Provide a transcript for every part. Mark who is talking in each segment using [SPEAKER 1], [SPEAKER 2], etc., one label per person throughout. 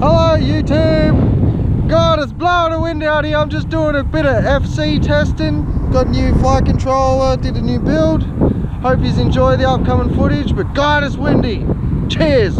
[SPEAKER 1] Hello YouTube! God, it's blowing a wind out here. I'm just doing a bit of FC testing. Got a new flight controller, did a new build. Hope you enjoy the upcoming footage, but God, it's windy. Cheers!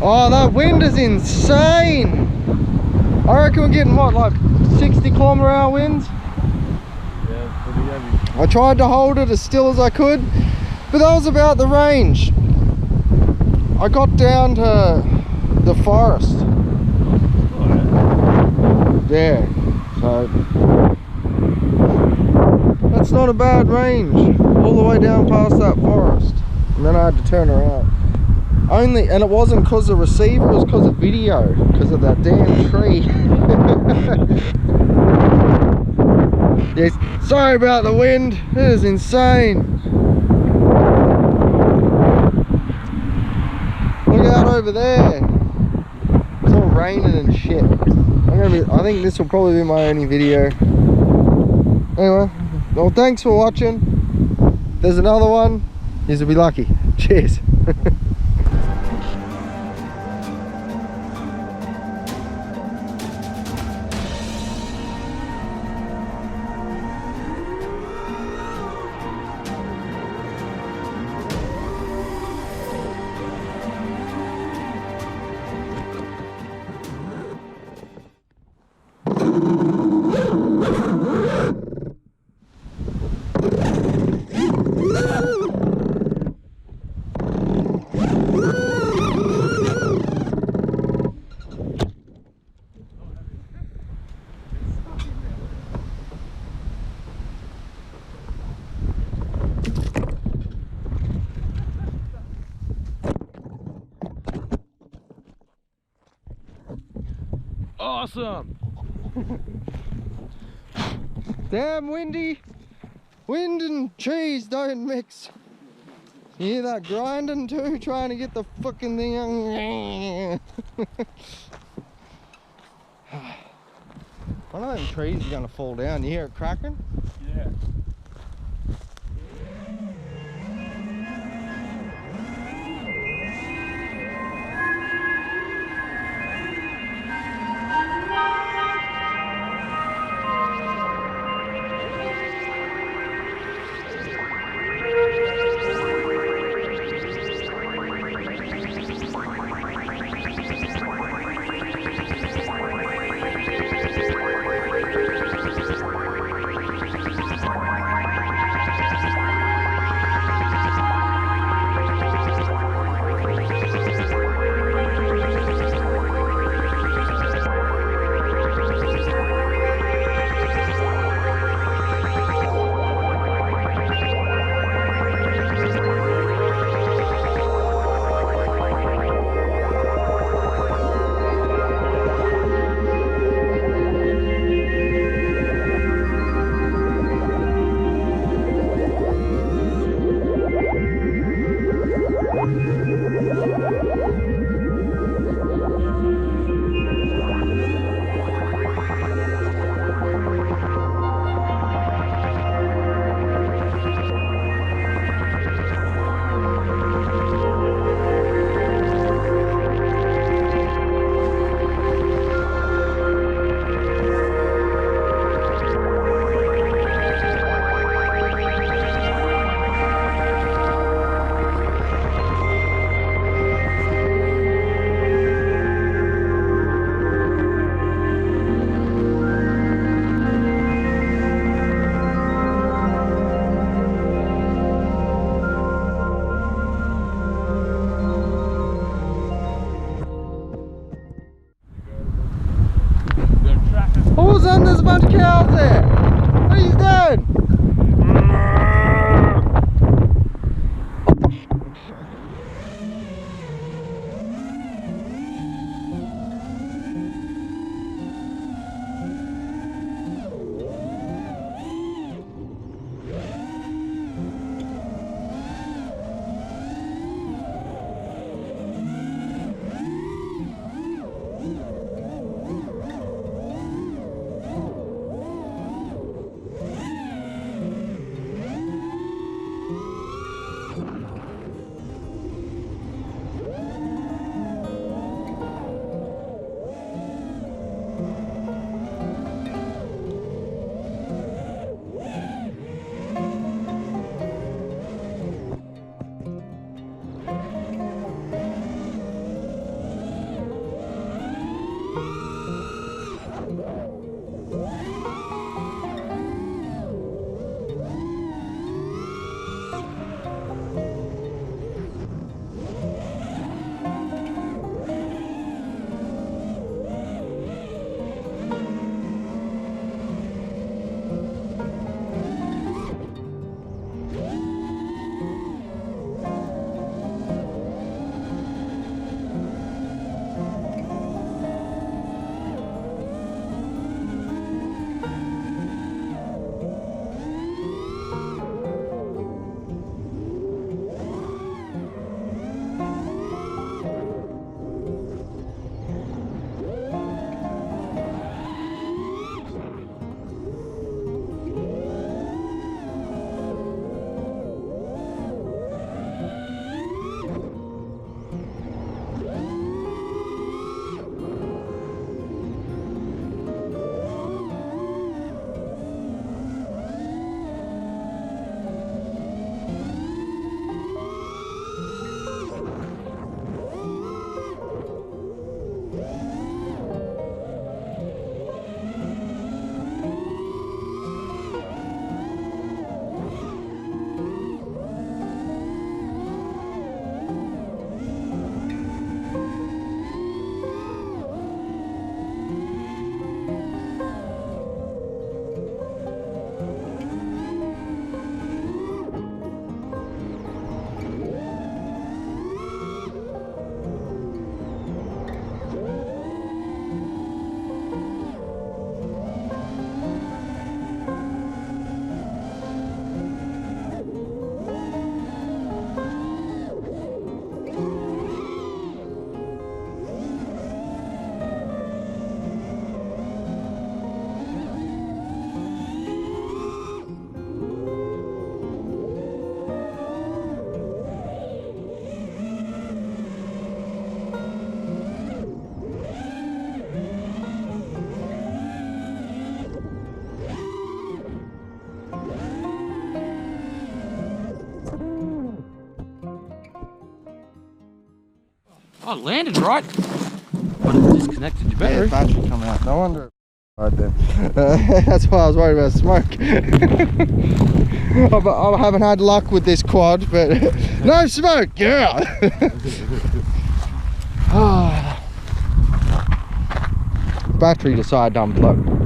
[SPEAKER 1] Oh, that wind is insane. I reckon we're getting what, like 60km/h winds?
[SPEAKER 2] Yeah, pretty heavy.
[SPEAKER 1] I tried to hold it as still as I could, but that was about the range. I got down to the forest.
[SPEAKER 2] Oh,
[SPEAKER 1] yeah. So that's not a bad range. All the way down past that forest. And then I had to turn around. And it wasn't because of receiver, it was because of video, because of that damn tree. Yes, sorry about the wind, it is insane. Look out over there, it's all raining and shit. I think this will probably be my only video. Anyway, well, thanks for watching. If there's another one, you'll be lucky. Cheers.
[SPEAKER 2] awesome.
[SPEAKER 1] Damn windy. Wind and trees don't mix. You hear that grinding too, trying to get the fucking thing. One of them trees is gonna fall down. You hear it cracking?
[SPEAKER 2] Yeah.
[SPEAKER 1] All of a sudden there's a bunch of cows there. What are you doing?
[SPEAKER 2] Oh, it landed right. But it disconnected your battery.
[SPEAKER 1] Yeah, battery come out. No wonder. Right then. That's why I was worried about smoke. I haven't had luck with this quad, but no smoke. Yeah. Battery decided to unplug.